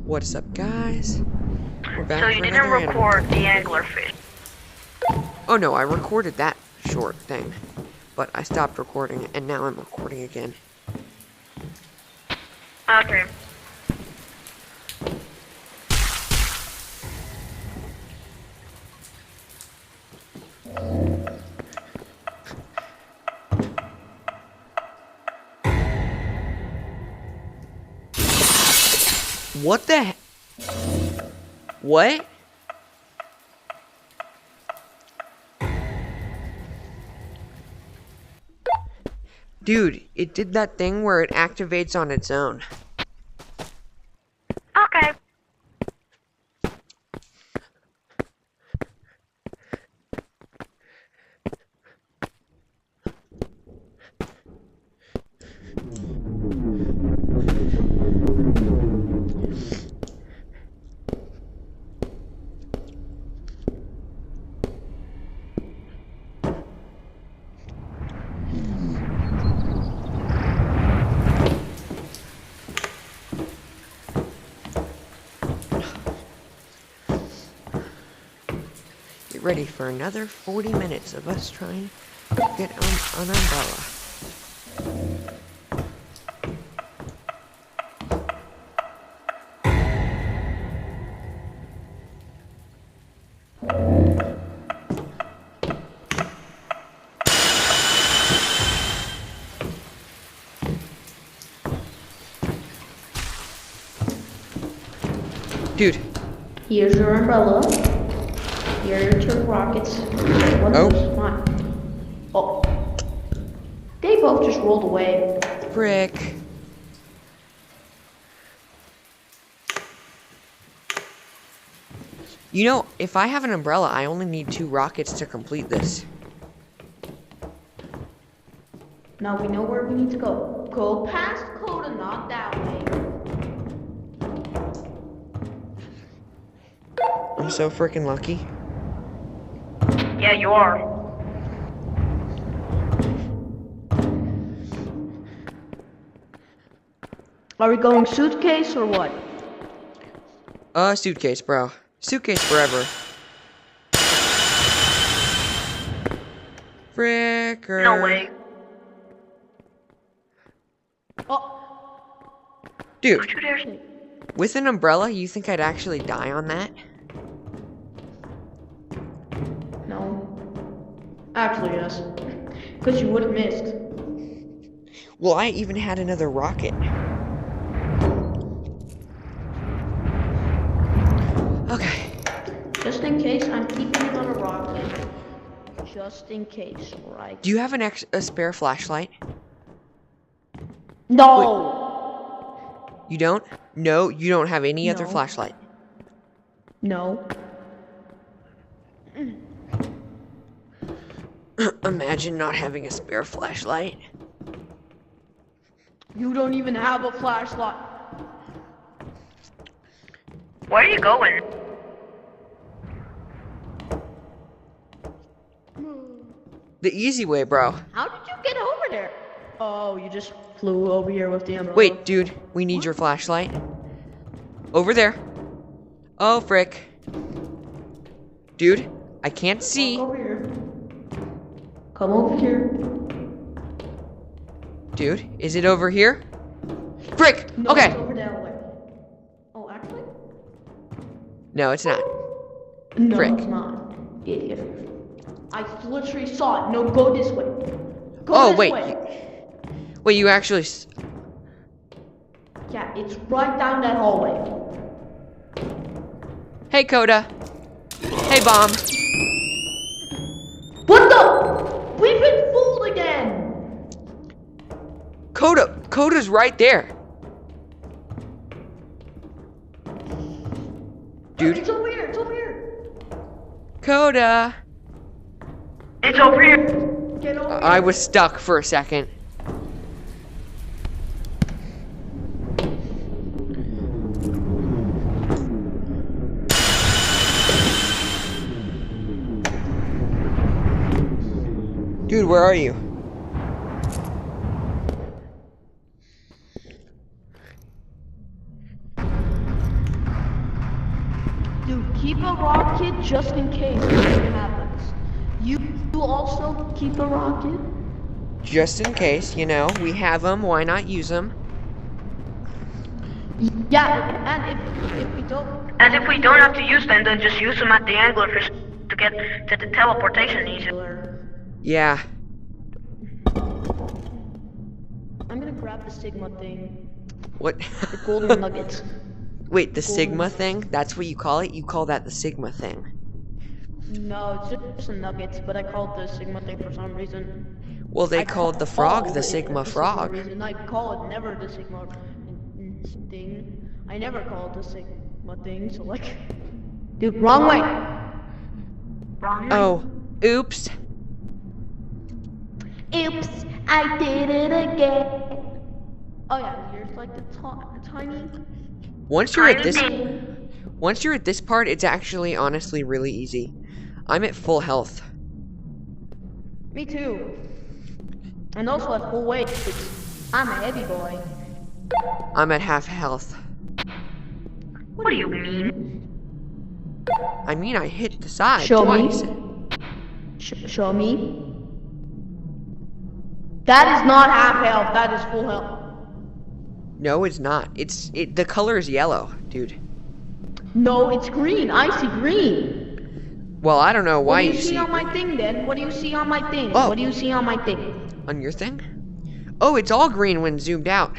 What's up, guys? We're back So for you didn't another record animal. the anglerfish. Oh no, I recorded that short thing, but I stopped recording and now I'm recording again. Okay. What the he- What? Dude, it did that thing where it activates on its own. Okay. Get ready for another 40 minutes of us trying to get on an umbrella. Dude. Here's your umbrella. Here are your two rockets. One Oh. goes mine. Oh. They both just rolled away. Frick. You know, if I have an umbrella, I only need 2 rockets to complete this. Now we know where we need to go. Go past Coda, not that way. I'm so freaking lucky. Yeah, you are. Are we going suitcase or what? Suitcase, bro. Suitcase forever. Fricker. No way. Oh, Dude, Don't you dare say. with an umbrella, you think I'd actually die on that? no. Actually, yes. Because you would have missed. Well, I even had another rocket. Okay. Just in case, I'm keeping another rocket. Just in case, right? Do you have a spare flashlight? No! You don't? No, you don't have any other No. flashlight. No. Imagine not having a spare flashlight. You don't even have a flashlight. Where are you going? The easy way, bro. How did you get over there? Oh, you just flew over here with the umbrella. Wait, dude, we need your flashlight. Over there. Oh, frick. Dude, I can't see. Walk over here. Come over here. Dude, is it over here? Frick! No, Okay. it's over that way. Oh, actually? No, it's not. No, Frick. it's not. Idiot. I literally saw it. No, go this way. Go Oh, this wait. way. Wait, you actually... Yeah, it's right down that hallway. Hey, Coda. Hey, Bomb. What the? We've been fooled again. Coda's right there. Dude. It's over here. It's over here. Coda. It's over here. Get over here. I was stuck for a second. Dude, where are you? Keep a rocket just in case anything happens. You also keep a rocket. Just in case, you know, we have them. Why not use them? Yeah, and if we don't. And if we don't have to use them, then just use them at the anglerfish to get to the teleportation easier. Yeah. I'm gonna grab the Sigma thing. What? The golden nuggets. Wait, the Sigma thing? That's what you call it? You call that the Sigma thing? No, it's just the nuggets, but I call it the Sigma thing for some reason. Well, they I called the call frog it the Sigma the frog. reason. I call it never the Sigma thing. I never call it the Sigma thing, so like... Dude, wrong way! Wrong way. Oh, oops. Oops, I did it again. Oh yeah, here's like the tiny... Once you're at Tiny this thing. Once you're at this part, it's actually honestly really easy. I'm at full health. Me too. And also at full weight. I'm a heavy boy. I'm at half health. What do you mean? I mean, I hit the side Show twice. me. Show me. That is not half health. That is full health. No, it's not. The color is yellow, dude. No, it's green. I see green. Well, I don't know why What do you you see see on my thing then? What do you see on my thing? Oh. What do you see on my thing? on your thing. Oh, it's all green when zoomed out.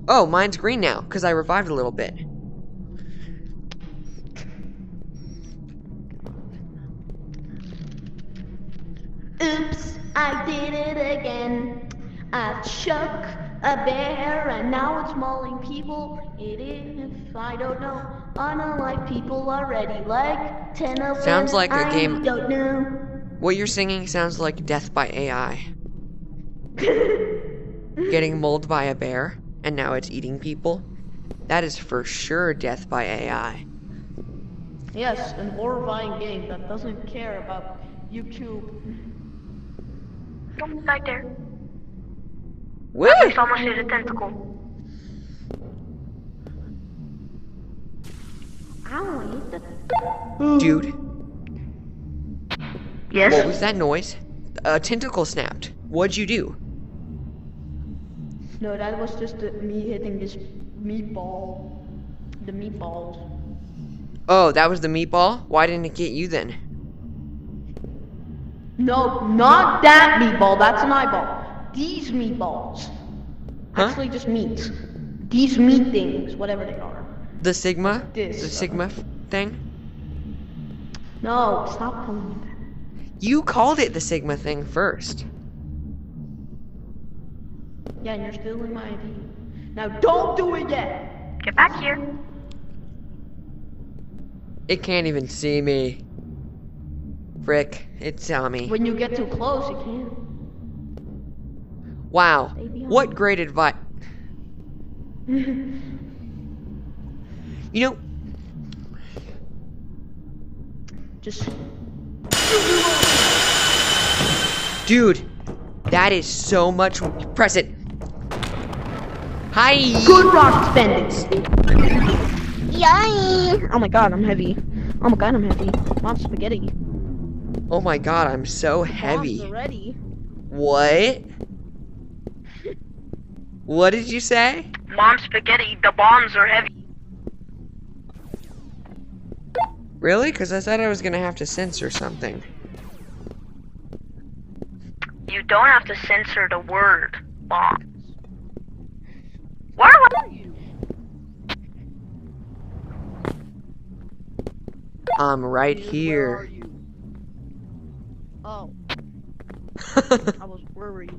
Oh, mine's green now because I revived a little bit. Oops, I did it again. I shook a bear and now it's mauling people. It is, I don't know. I don't like people already. Like 10 of them. Sounds like a I game. don't know. What you're singing sounds like Death by AI. Getting mauled by a bear, and now it's eating people. That is for sure Death by AI. Yes, an horrifying game that doesn't care about YouTube. Don't be right there. Woo! It's almost hit a tentacle. Ow, I hit the... Dude, Yes? what was that noise? A tentacle snapped. What'd you do? No, that was just me hitting this meatball. The meatballs. Oh, that was the meatball? Why didn't it get you then? No, not that meatball. That's an eyeball. These meatballs. Huh? Actually, just meat. These meat things, whatever they are. The Sigma? This. The Sigma thing? No, stop calling me that. You called it the Sigma thing first. Yeah, and you're stealing my ID. Now don't do it yet! Get back here. It can't even see me. Frick, it saw me. When you get too close, you can. Wow, Stay behind. what great advice. You know, Just... dude, that is so much. Press it. Hi. Good rock spending! Yay! Oh my god, I'm heavy. Oh my god, I'm heavy. Mom spaghetti. Oh my god, I'm so Bombs heavy. already. What? What did you say? Mom spaghetti, the bombs are heavy. Really? Because I thought I was gonna have to censor something. You don't have to censor the word bombs. Where are you? I'm right Where are here. you? Oh, I was worried.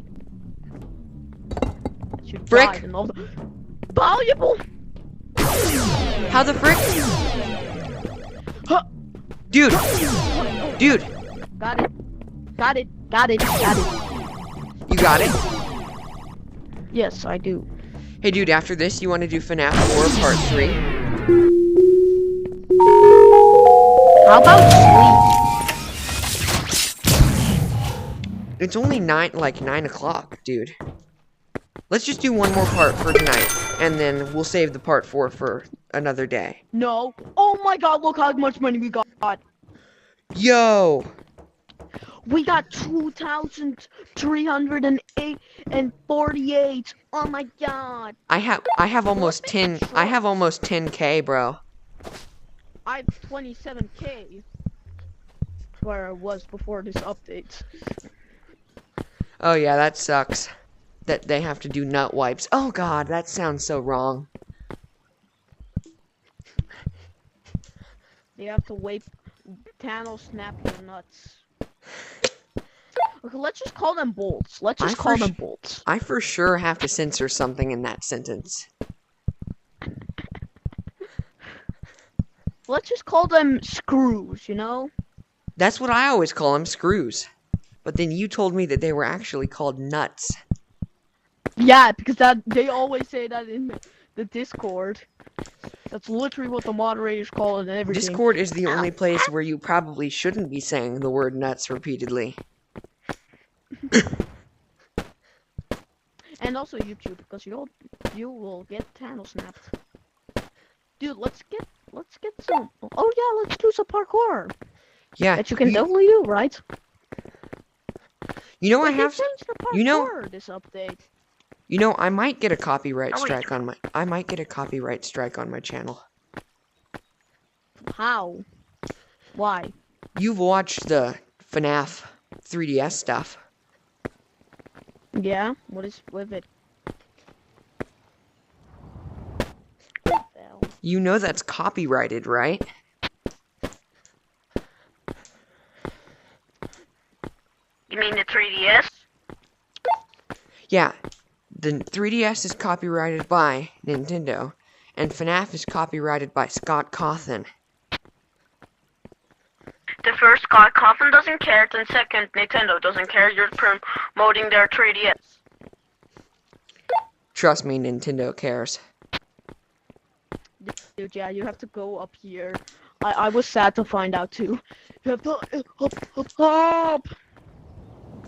You Frick. died and all the... Valuable! How the frick? Huh. Dude! Dude! Got it. Got it. Got it. Got it. You got it? Yes, I do. Hey dude, after this, you want to do FNAF 4 Part 3? How about It's only 9 o'clock, dude. Let's just do one more part for tonight. and then we'll save the part 4 for another day. No. Oh my god, look how much money we got. Yo! We got 2,308 and 48. Oh my god. I have almost What? 10 I have almost 10K, bro. I have 27K. Where I was before this update. Oh yeah, that sucks. That they have to do nut wipes. Oh god, that sounds so wrong. They have to wipe Thanos snap your nuts. Okay, let's just call them bolts. Let's just call them bolts. I for sure have to censor something in that sentence. Let's just call them screws, you know? That's what I always call them, screws. But then you told me that they were actually called nuts. Yeah, because they always say that in the Discord. That's literally what the moderators call it and everything. Discord is the only place where you probably shouldn't be saying the word nuts repeatedly. And also YouTube, because you will get Thanos snapped. Dude, let's get some. Oh yeah, let's do some parkour. Yeah. That you can definitely do, right? You know I But they have. changed the parkour You know. this update. You know I might get a copyright Oh, wait. strike on my. I might get a copyright strike on my channel. How? Why? You've watched the FNAF 3DS stuff. Yeah. What is with it? What the hell? You know that's copyrighted, right? You mean the 3DS? Yeah. The 3DS is copyrighted by Nintendo, and FNAF is copyrighted by Scott Cawthon. The first, Scott Coffin doesn't care, then second, Nintendo doesn't care. You're promoting their 3DS. Trust me, Nintendo cares. Dude, yeah, you have to go up here. I was sad to find out too. You have to up.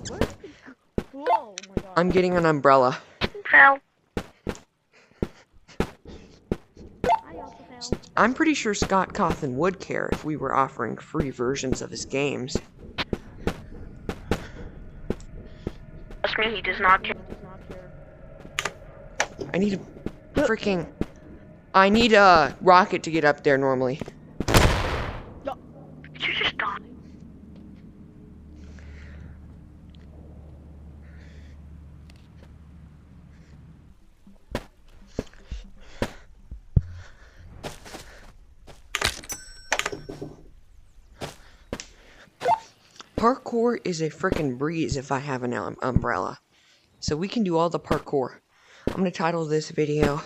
Where did it go? Oh my god. I'm getting an umbrella. Fell. I also fell. I'm pretty sure Scott Cawthon would care if we were offering free versions of his games. Trust me, he does not care. I need a freaking... I need a rocket to get up there normally. Did you just die? Parkour is a freaking breeze if I have an umbrella. So we can do all the parkour. I'm going to title this video,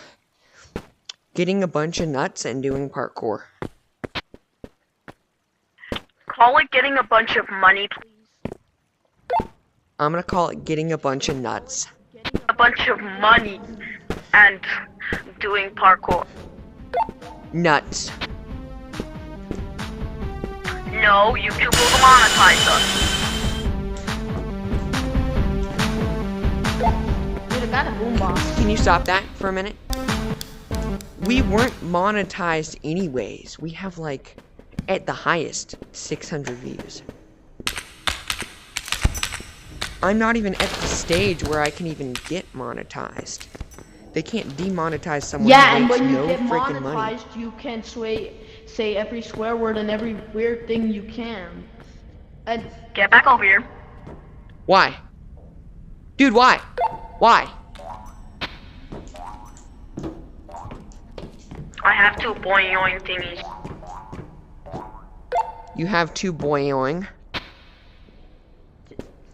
Getting a Bunch of Nuts and Doing Parkour. Call it getting a bunch of money, please. I'm going to call it Getting a Bunch of Nuts. A bunch of money and doing parkour. Nuts. No, YouTube will monetize us. Dude, I got a boombox. Can you stop that for a minute? We weren't monetized anyways. We have like, at the highest, 600 views. I'm not even at the stage where I can even get monetized. They can't demonetize someone Yeah, who and makes when you no get freaking money. monetized, you can say every swear word and every weird thing you can. And Get back over here. Why? Dude, why? Why? I have two boing thingies. You have two boing.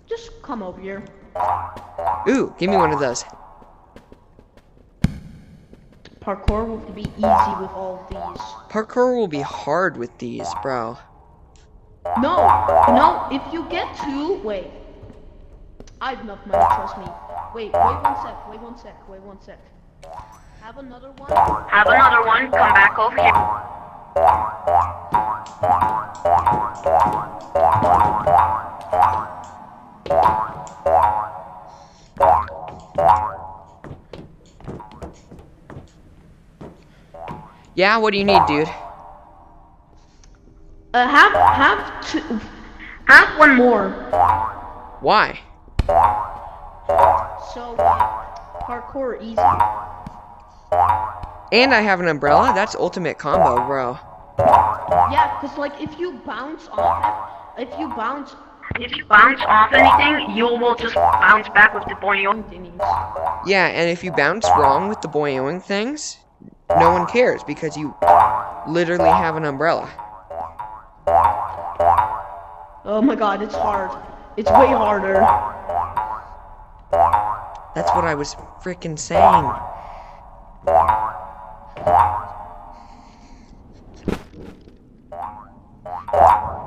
just come over here. Ooh, give me one of those. Parkour will be easy with all these. Parkour will be hard with these, bro. No, if you get two, wait. I have enough money, trust me. Wait one sec. Have another one? Have another one. Come back over here. Yeah, what do you need, dude? Have one more. Why? So parkour easy. And I have an umbrella? That's ultimate combo, bro. Yeah, cause like if you bounce off anything, you will just bounce back with the boing. thingies. Yeah, and if you bounce wrong with the boing things, no one cares because you literally have an umbrella. Oh my god, it's hard. It's way harder. That's what I was freaking saying.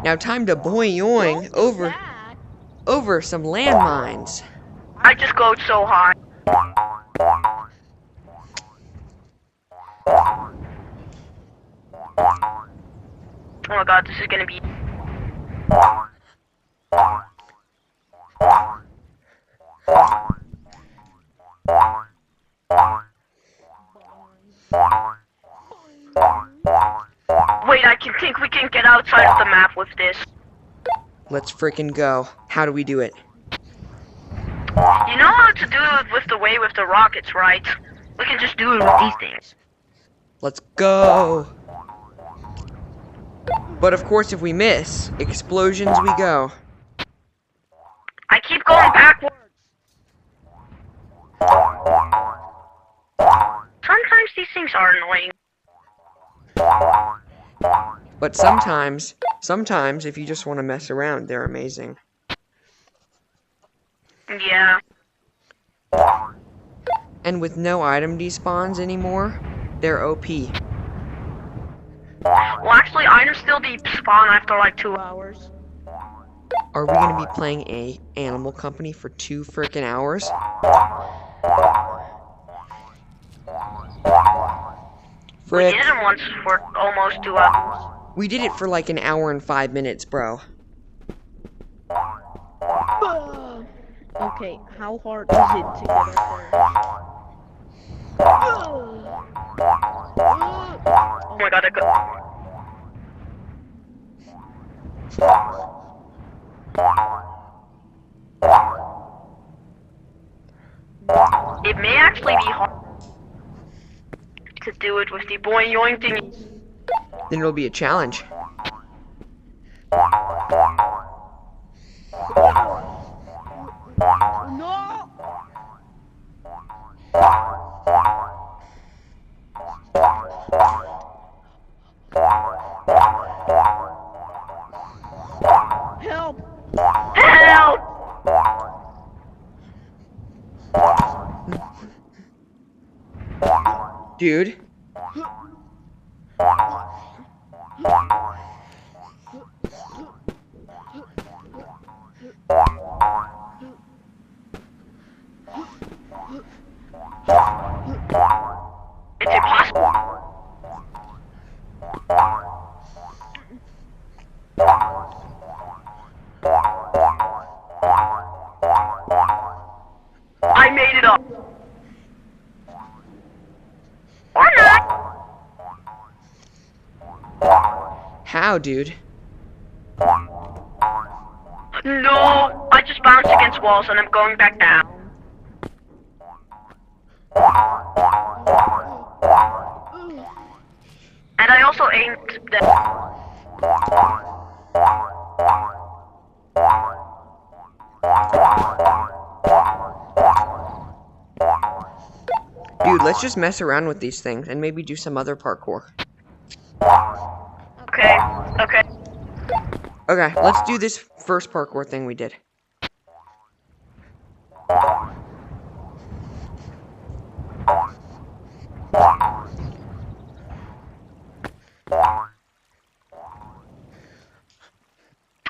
Now time to boing over some landmines. I just go so high. Oh my god, this is gonna be. Wait, I think we can get outside of the map with this. Let's freaking go. How do we do it? You know how to do it with the rockets, right? We can just do it with these things. Let's go. But of course, if we miss, explosions we go. I keep going backwards. Sometimes these things are annoying. But sometimes, if you just want to mess around, they're amazing. Yeah. And with no item despawns anymore, they're OP. Well, actually, items still despawn after like 2 hours. Are we gonna be playing a Animal Company for 2 frickin' hours? We Frick. did it once for almost 2 hours. We did it for like an hour and 5 minutes, bro. Okay, how hard is it to get up there? Oh my god, I could. It may actually be hard to do it with the boing yoing thingy. Then it'll be a challenge. No! Help! Help! Dude. It's impossible. I made it up. Or not. How, dude? No, I just bounced against walls and I'm going back down. And I also aimed them. Dude, let's just mess around with these things and maybe do some other parkour. Okay, okay. Okay, let's do this first parkour thing we did.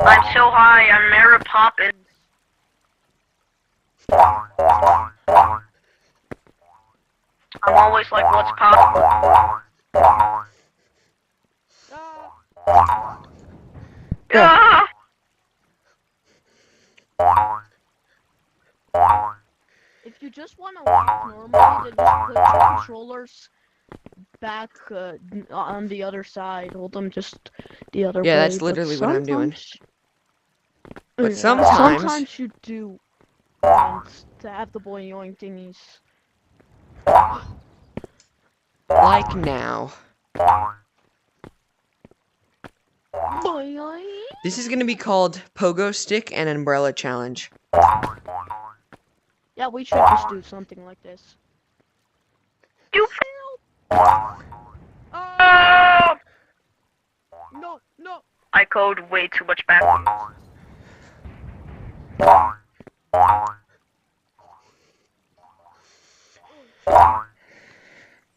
I'm so high, I'm Mary Poppins. I'm always like, what's possible? Ah! If you just want to walk normally, then just put your controllers back on the other side. Hold them just the other Yeah, way. that's literally what I'm doing. But Yeah, sometimes you do want to have the boing thingies. like now. Boing. This is gonna be called Pogo Stick and Umbrella Challenge. Yeah, we should just do something like this. You failed! Oh! No, no! I code way too much backwards.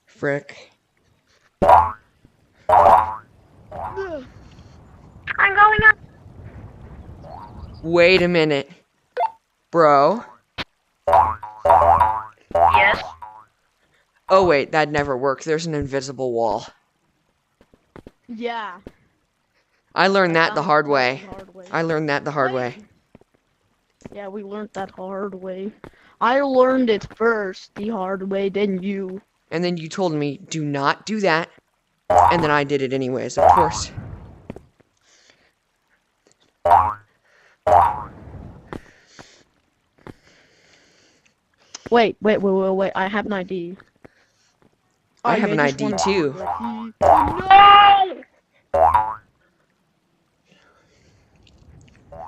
Frick. I'm going up. Wait a minute. Bro. Yes? Oh wait, that never worked. There's an invisible wall. Yeah. I learned that the found hard that way. the hard way. I learned that the hard way. Yeah, we learned that hard way. I learned it first, the hard way, then you. And then you told me, do not do that. And then I did it anyways, of course. Wait. I have an ID. I have an ID too.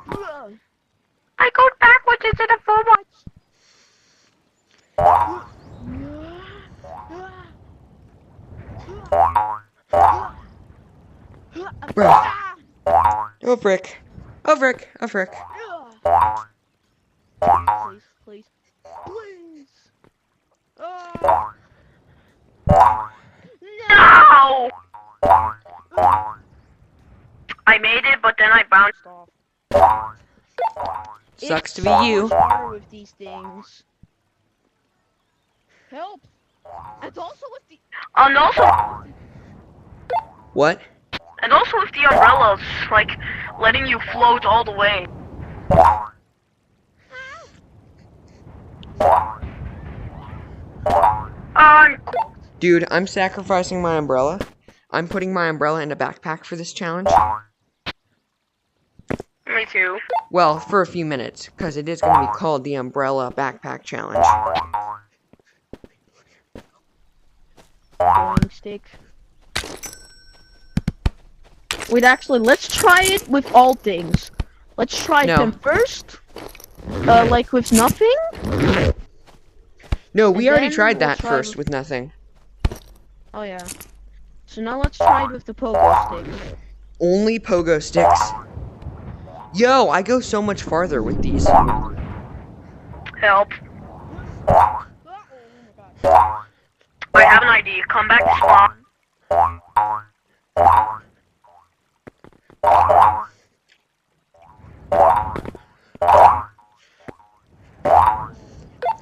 No! I go backwards instead of forwards. Bro. Oh frick. Oh frick. Oh frick. Please. No! I made it, but then I bounced off. Sucks to It's be so you. much harder with these things. Help! And also with the What? and also with the umbrellas, like letting you float all the way. Dude, I'm sacrificing my umbrella. I'm putting my umbrella in a backpack for this challenge. Me too. Well, for a few minutes, because it is going to be called the Umbrella Backpack Challenge. Boing stick. Wait, actually, let's try it with all things. Let's try No. them first. Like with nothing. No, we And already then tried we'll that try first with nothing. Oh yeah. So now let's try it with the pogo stick. Only pogo sticks. Yo, I go so much farther with these. Help. I have an ID. Come back to spawn.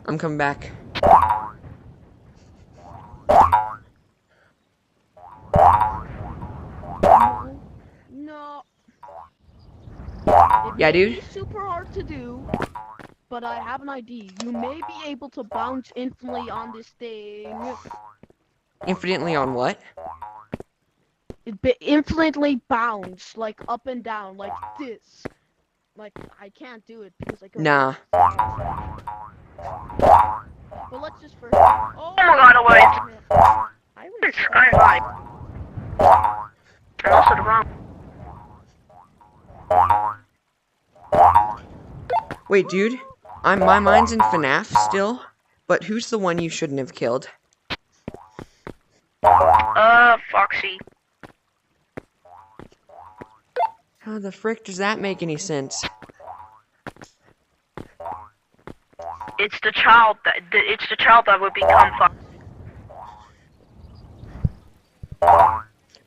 I'm coming back. No. Yeah, dude. It's super hard to do, but I have an ID. You may be able to bounce infinitely on this thing. Infinitely on what? Infinitely bounce, like up and down, like this. Like, I can't do it because I go. Nah. But let's just first. Oh my god, wait! I was sky high. And also the wrong. Wait, dude. My mind's in FNAF still, but who's the one you shouldn't have killed? Foxy. How the frick does that make any sense? It's the child that would become Foxy.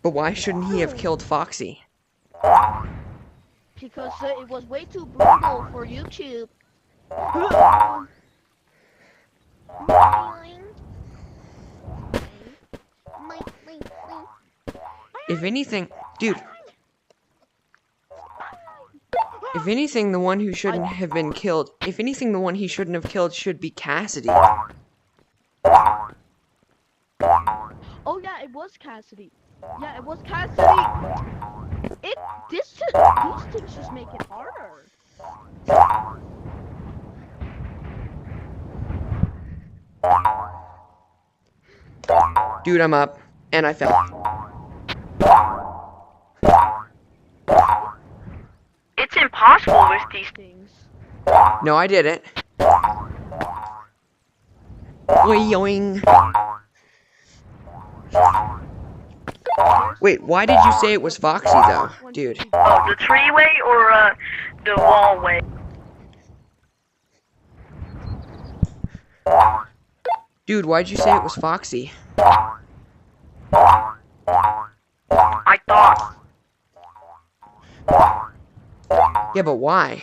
But why shouldn't he have killed Foxy? Because it was way too brutal for YouTube. If anything, dude. If anything, the one who shouldn't have been killed. If anything, the one he shouldn't have killed should be Cassidy. Oh yeah, it was was Cassidy. Yeah, it was Cassidy. These things just make it harder. Dude, I'm up. And I fell. It's impossible with these things. No, I did it. Yoing. Wait, why did you say it was Foxy, though, dude? Oh, the tree way or the wall way? Dude, why'd you say it was Foxy? I thought. Yeah, but why?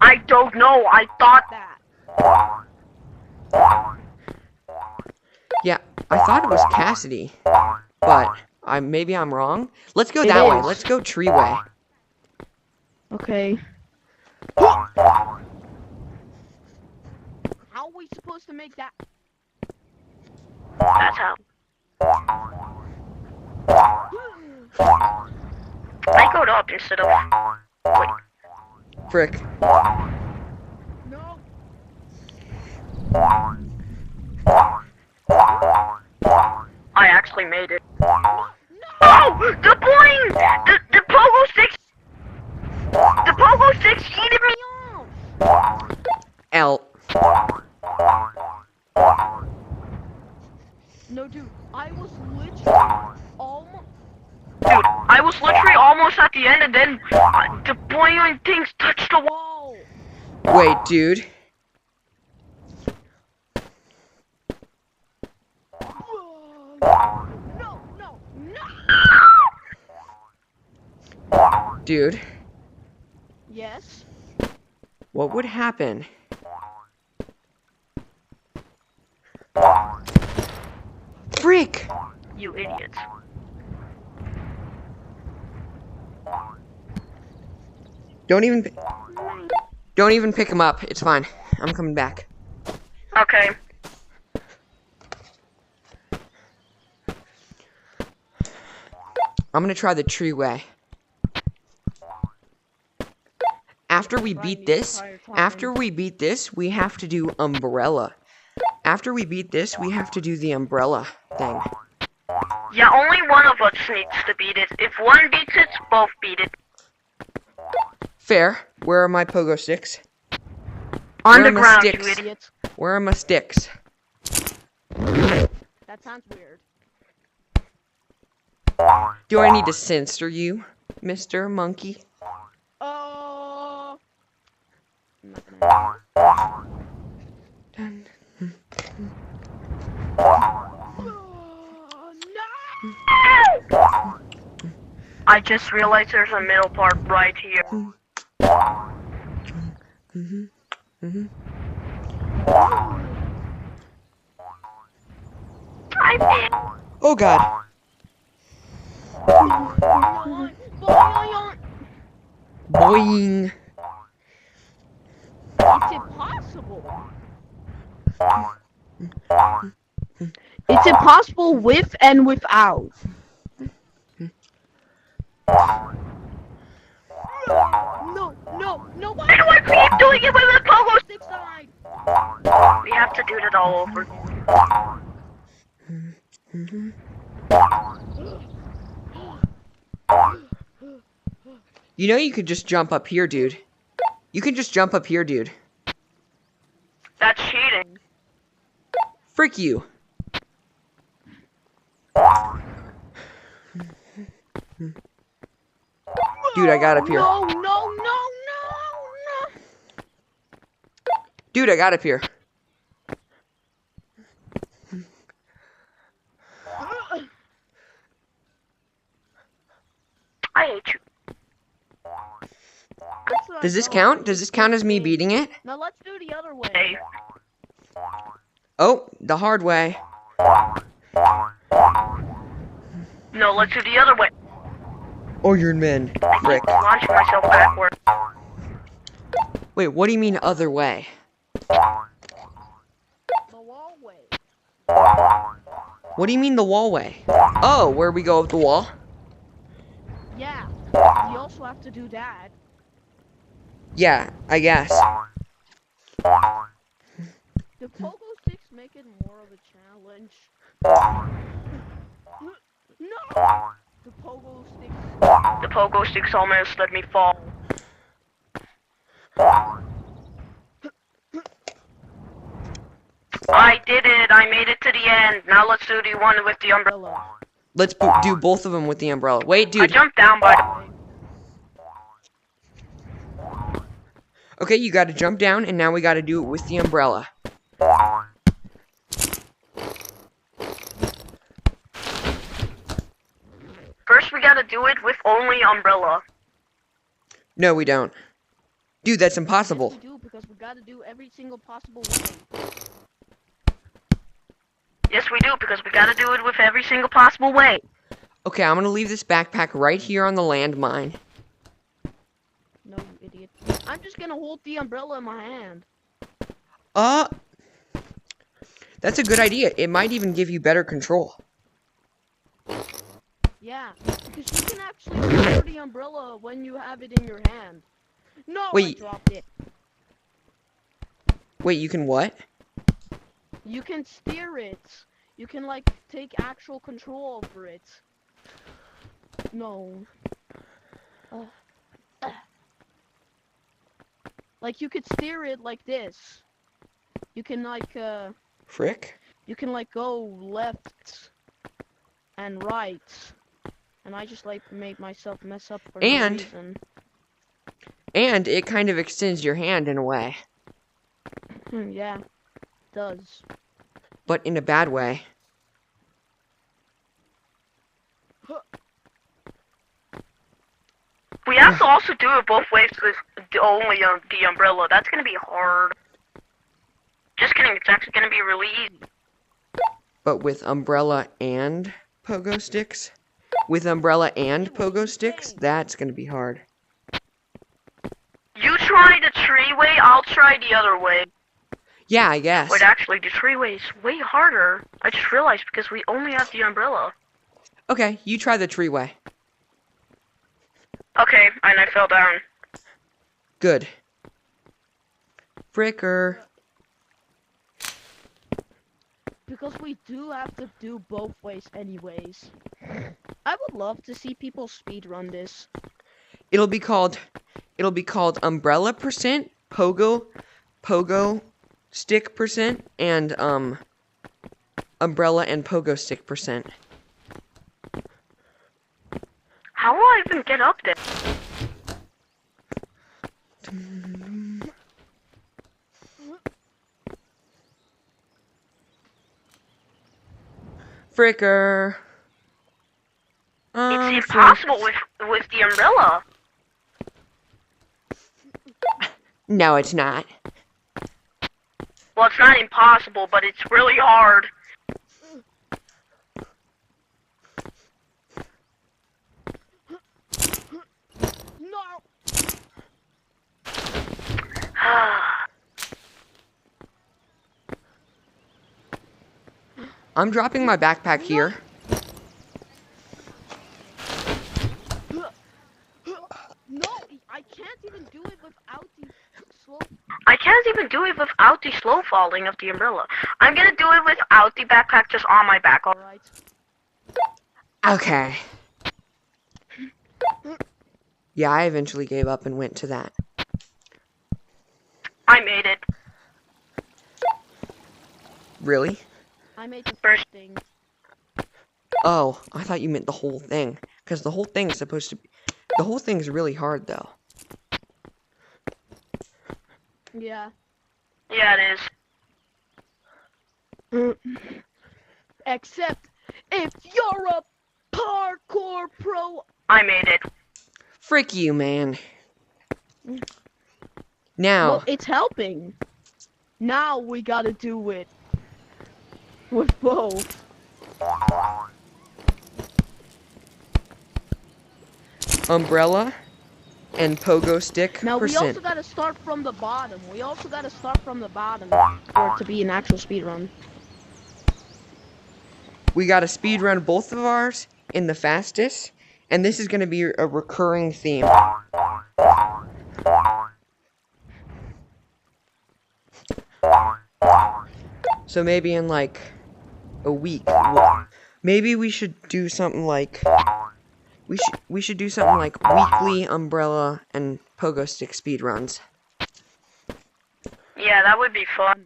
I don't know. I thought that. Yeah, I thought it was Cassidy. But maybe I'm wrong. Let's go that way. Let's go tree way. Okay. How are we supposed to make that? That's how. I go up instead of. Wait. Frick. No. I actually made it. No! The boing! The pogo sticks! The pogo sticks heated me off! L. No, dude, I was literally almost at the end, and then the boing things touched the wall. Wait, dude. No. Dude, Yes? what would happen? Freak! You idiots. Don't even pick him up. It's fine. I'm coming back. Okay. I'm gonna try the tree way. After we beat this, we have to do Umbrella. After we beat this, we have to do the Umbrella thing. Yeah, only one of us needs to beat it. If one beats it, both beat it. Fair. Where are my pogo sticks? On Where the are my ground, you sticks? idiots. Where are my sticks? That sounds weird. Do I need to censor you, Mr. Monkey? Oh. Dun. No! I just realized there's a middle part right here. I did. Oh God. Boing. It's impossible. It's impossible with and without. No, why do I keep doing it with the pogo stick side? We have to do it all over. You know you could just jump up here, dude. You can just jump up here, dude. That's cheating. Frick you. Dude, I got up here. No. Dude, I got up here. I hate you. Does this count? Does this count as me beating it? Now let's do the other way. Oh, the hard way. No, let's do the other way. Iron Man. Frick. I launched myself backward. Wait, what do you mean other way? The wall way. What do you mean the wall way? Oh, where we go up the wall? Yeah. You also have to do that. Yeah, I guess. The pogo sticks make it more of a challenge. No! The pogo sticks. The pogo sticks almost let me fall. I did it! I made it to the end. Now let's do the one with the umbrella. Let's do both of them with the umbrella. Wait, I dude. jumped down, by the way. Okay, you gotta jump down, and now we gotta do it with the umbrella. First, we gotta do it with only umbrella. No, we don't. Dude, that's impossible. Yes, we do, because we gotta do every single possible way. Yes, we do, because we gotta do it with every single possible way. Okay, I'm gonna leave this backpack right here on the landmine. No, you idiot. I'm just gonna hold the umbrella in my hand. That's a good idea. It might even give you better control. Yeah, because you can actually steer the umbrella when you have it in your hand. No, Wait. I dropped it. Wait, you can what? You can steer it. You can, like, take actual control over it. No. Like, you could steer it like this. You can, like, Frick? you can, like, go left and right. And I just, like, made myself mess up for no reason. And it kind of extends your hand in a way. Yeah, it does. But in a bad way. We have to also do it both ways with only the umbrella. That's gonna be hard. Just kidding, it's actually gonna be really easy. But with umbrella and pogo sticks? With umbrella and pogo sticks, that's gonna be hard. You try the tree way, I'll try the other way. Yeah, I guess. Wait, actually, the tree way is way harder. I just realized because we only have the umbrella. Okay, you try the tree way. Okay, and I fell down. Good. Fricker. Because we do have to do both ways anyways. I would love to see people speedrun this. It'll be called umbrella percent, pogo stick percent, and umbrella and pogo stick percent. How will I even get up there? Fricker. It's impossible with the umbrella. No, it's not. Well, it's not impossible, but it's really hard. No. I'm dropping my backpack here. No, I can't even do it without the slow. I can't even do it without the slow falling of the umbrella. I'm gonna do it without the backpack just on my back, alright? Okay. Yeah, I eventually gave up and went to that. I made it. Really? I made the first thing. Oh, I thought you meant the whole thing. Because the whole thing's supposed to be... The whole thing's really hard, though. Yeah. Yeah, it is. Except if you're a parkour pro. I made it. Frick you, man. Now... Well, it's helping. Now we gotta do it. With both. Umbrella and pogo stick Now percent. we also gotta start from the bottom. For it to be an actual speedrun. We got to speed run both of ours in the fastest, and this is going to be a recurring theme. So maybe in like a week, maybe we should do something like we should do something like weekly Umbrella and Pogo Stick speed runs. Yeah, that would be fun.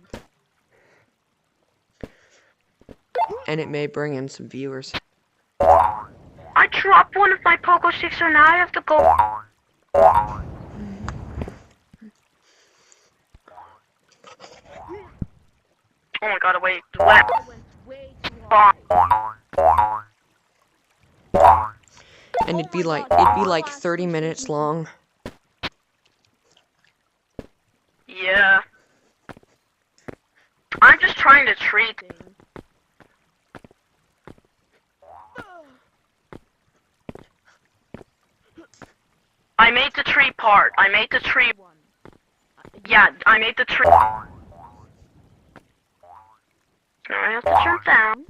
And it may bring in some viewers. I dropped one of my pogo sticks, so now I have to go. Oh my god, wait, what? And it'd be like 30 minutes long. Yeah. I'm just trying to treat. I made the tree part. I made the tree one. Yeah, I made the tree. Now I have to jump down.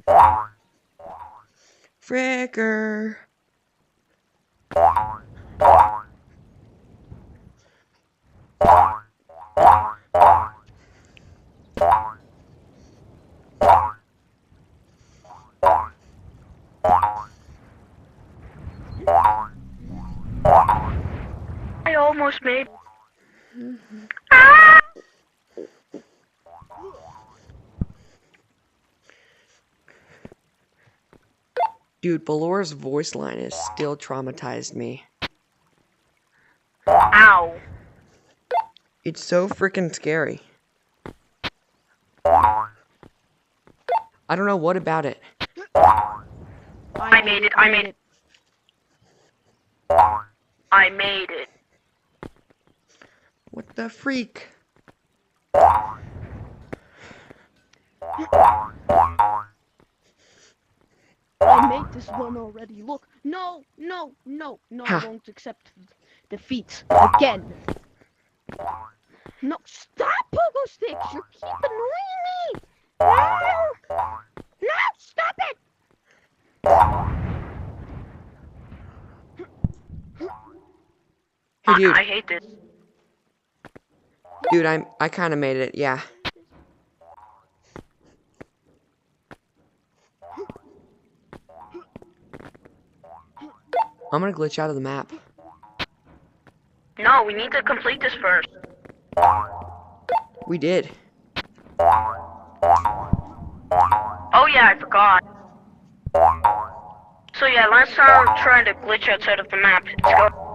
Fricker. I almost made. Ah! Dude, Balora's voice line has still traumatized me. Ow. It's so freaking scary. I don't know what about it. I made it. I made it. I made it. What the freak? I made this one already. Look. No, no, no, no, Ha. I won't accept defeat again. No, stop, Pogo Sticks! You keep annoying me! No! No, stop it! Hey, dude. I hate this. Dude, I kind of made it, yeah. I'm gonna glitch out of the map. No, we need to complete this first. We did. Oh yeah, I forgot. So yeah, last time I was trying to glitch outside of the map. Let's go.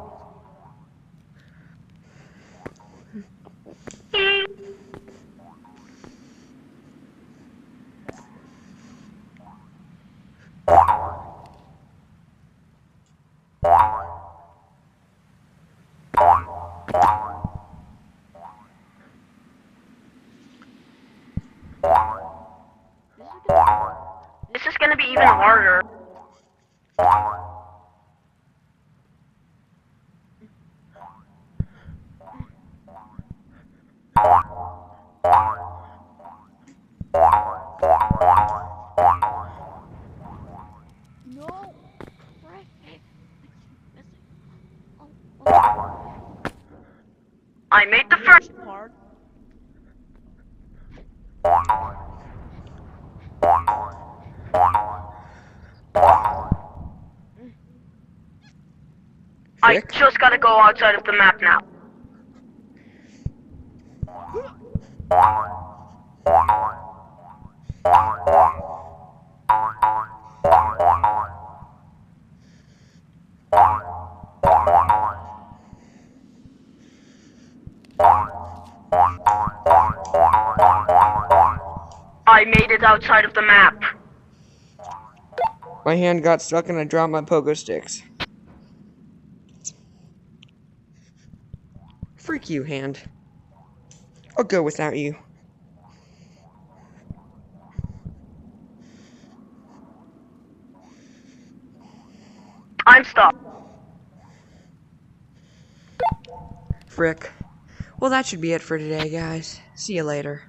This is gonna be even harder. No! Frick. I made the first. Part. I Frick? just gotta go outside of the map now. I made it outside of the map. My hand got stuck and I dropped my pogo sticks. Freak you, hand. I'll go without you. I'm stuck. Frick. Well, that should be it for today, guys. See you later.